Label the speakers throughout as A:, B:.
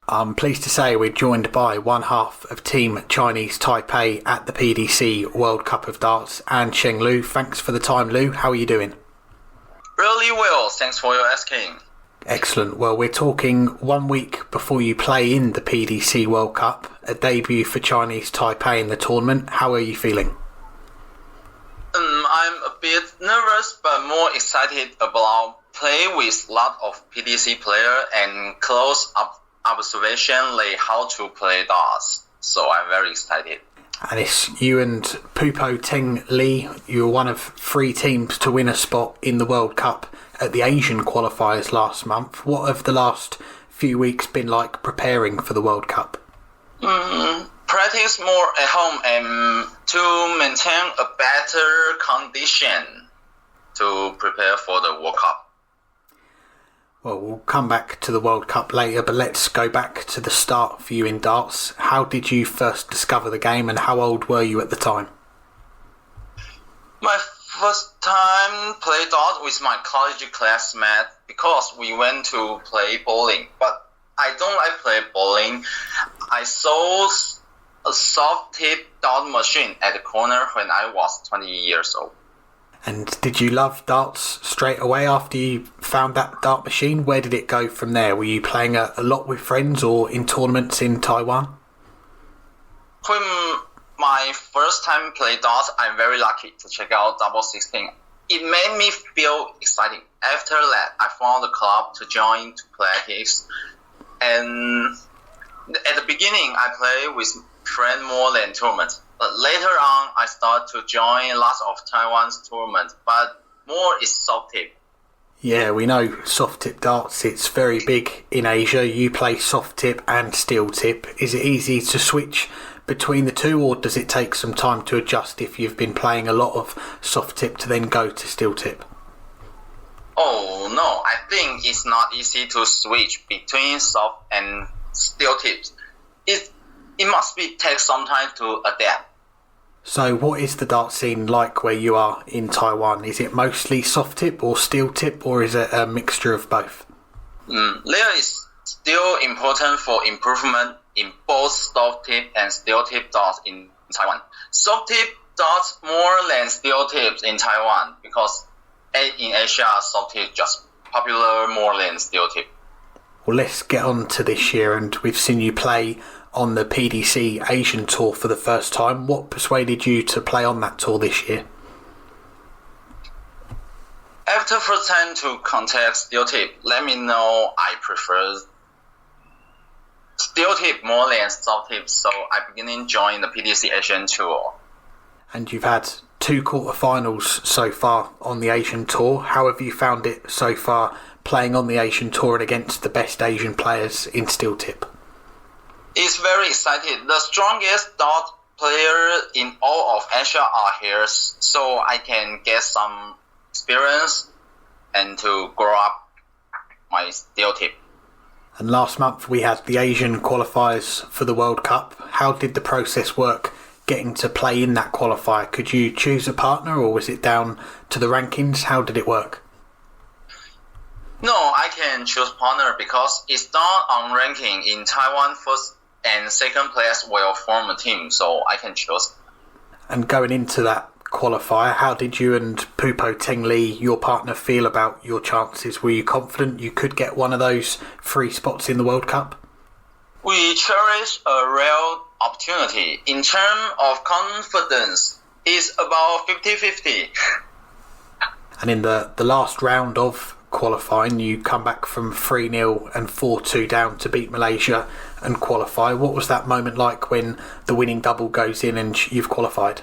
A: I'm pleased to say we're joined by one half of Team Chinese Taipei at the PDC World Cup of Darts, An-Sheng Lu. Thanks for the time, Lu. How are you doing?
B: Really well, thanks for your asking.
A: Excellent. Well, we're talking 1 week before you play in the PDC World Cup, a debut for Chinese Taipei in the tournament. How are you feeling?
B: I'm a bit nervous, but more excited about play with a lot of PDC players and close observation like how to play darts. So I'm very excited.
A: And it's you and Pupo Teng Li. You were one of 3 teams to win a spot in the World Cup at the Asian qualifiers last month. What have the last few weeks been like preparing for the World Cup?
B: Practice more at home and to maintain a better condition to prepare for the World Cup.
A: Well, we'll come back to the World Cup later, but let's go back to the start for you in darts. How did you first discover the game and how old were you at the time?
B: My first time play darts with my college classmate because we went to play bowling. But I don't like play bowling. I saw a soft tip dart machine at the corner when I was 20 years old.
A: And did you love darts straight away after you found that dart machine? Where did it go from there? Were you playing a lot with friends or in tournaments in Taiwan?
B: When my first time play darts, I'm very lucky to check out double 16. It made me feel exciting. After that, I found a club to join to practice. And at the beginning, I played with friends more than tournaments. But later on, I start to join lots of Taiwan's tournaments, but more is soft tip.
A: Yeah, we know soft tip darts. It's very big in Asia. You play soft tip and steel tip. Is it easy to switch between the two, or does it take some time to adjust if you've been playing a lot of soft tip to then go to steel tip?
B: Oh no, I think it's not easy to switch between soft and steel tips. It must take some time to adapt.
A: So what is the dart scene like where you are in Taiwan? Is it mostly soft tip or steel tip, or is it a mixture of both?
B: There is still important for improvement in both soft tip and steel tip darts in Taiwan. Soft tip darts more than steel tips in Taiwan because in Asia, soft tip just popular more than steel tip.
A: Well, let's get on to this year, and we've seen you play on the PDC Asian Tour for the first time. What persuaded you to play on that tour this year?
B: After first time to contact steel tip, let me know I prefer steel tip more than soft tip, so I beginning join the PDC Asian Tour.
A: And you've had 2 quarterfinals so far on the Asian Tour. How have you found it so far playing on the Asian Tour and against the best Asian players in steel tip?
B: It's very exciting. The strongest dart player in all of Asia are here, so I can get some experience and to grow up my steel tip.
A: And last month we had the Asian qualifiers for the World Cup. How did the process work getting to play in that qualifier? Could you choose a partner or was it down to the rankings? How did it work?
B: No, I can choose partner because it's done on ranking. In Taiwan, first and second place will form a team, so I can choose.
A: And going into that qualifier, how did you and Pupo Teng Li, your partner, feel about your chances? Were you confident you could get one of those 3 spots in the World Cup?
B: We cherish a real opportunity. In terms of confidence, it's about 50-50.
A: And in the last round of qualifying, you come back from 3-0 and 4-2 down to beat Malaysia and qualify. What was that moment like when the winning double goes in and you've qualified?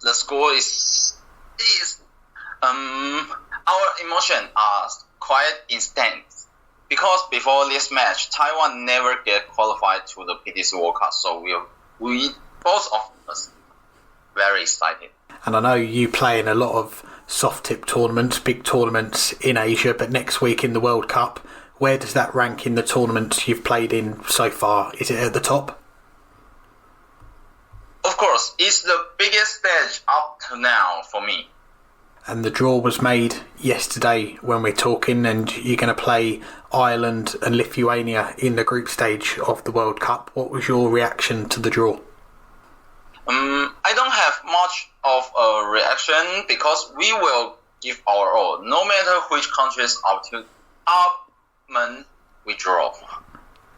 B: The score is our emotions are quite intense because before this match, Taiwan never get qualified to the PDC World Cup, so we both of us very excited.
A: And I know you play in a lot of soft tip tournaments, big tournaments in Asia, but next week in the World Cup, where does that rank in the tournaments you've played in so far? Is it at the top?
B: Of course, it's the biggest stage up to now for me.
A: And the draw was made yesterday when we're talking, and you're going to play Ireland and Lithuania in the group stage of the World Cup. What was your reaction to the draw?
B: I don't have much of a reaction because we will give our all, no matter which countries we draw.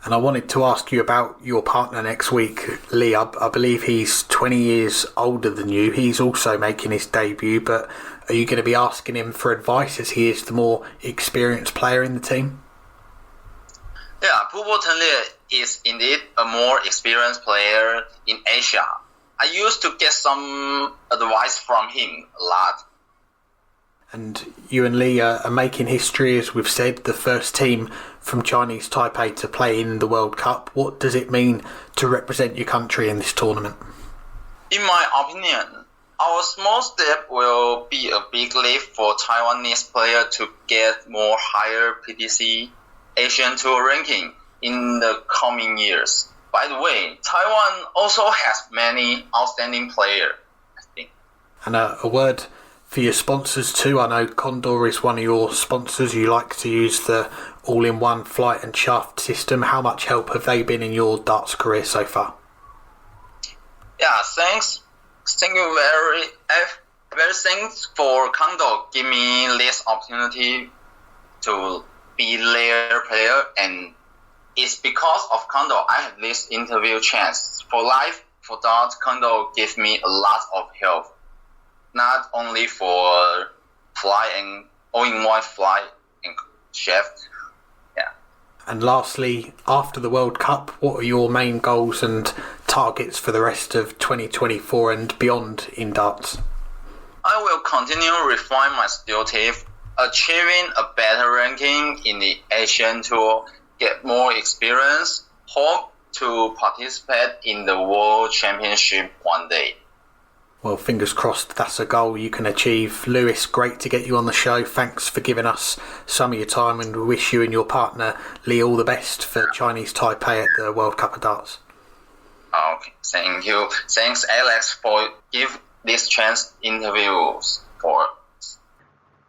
A: And I wanted to ask you about your partner next week, Lee. I believe he's 20 years older than you. He's also making his debut, but are you going to be asking him for advice as he is the more experienced player in the team?
B: Yeah, Pupo Tenle is indeed a more experienced player in Asia. I used to get some advice from him a lot.
A: And you and Lee are making history, as we've said, the first team from Chinese Taipei to play in the World Cup. What does it mean to represent your country in this tournament?
B: In my opinion, our small step will be a big leap for Taiwanese players to get more higher PTC Asian Tour ranking in the coming years. By the way, Taiwan also has many outstanding players, I think.
A: And a word for your sponsors too. I know Condor is one of your sponsors. You like to use the all-in-one flight and shaft system. How much help have they been in your darts career so far?
B: Yeah, thanks. Thank you very thanks for Condor give me this opportunity to be their player, and it's because of Condor I have this interview chance. For life, for darts, Condor give me a lot of help. Not only for fly and all-in-one fly and shaft. Yeah.
A: And lastly, after the World Cup, what are your main goals and targets for the rest of 2024 and beyond in darts?
B: I will continue refine my skill tip, achieving a better ranking in the Asian Tour, get more experience, hope to participate in the World Championship one day.
A: Well, fingers crossed that's a goal you can achieve. Lewis, great to get you on the show. Thanks for giving us some of your time, and we wish you and your partner Lee all the best for Chinese Taipei at the World Cup of Darts.
B: Okay, thank you. Thanks, Alex, for give this chance interviews.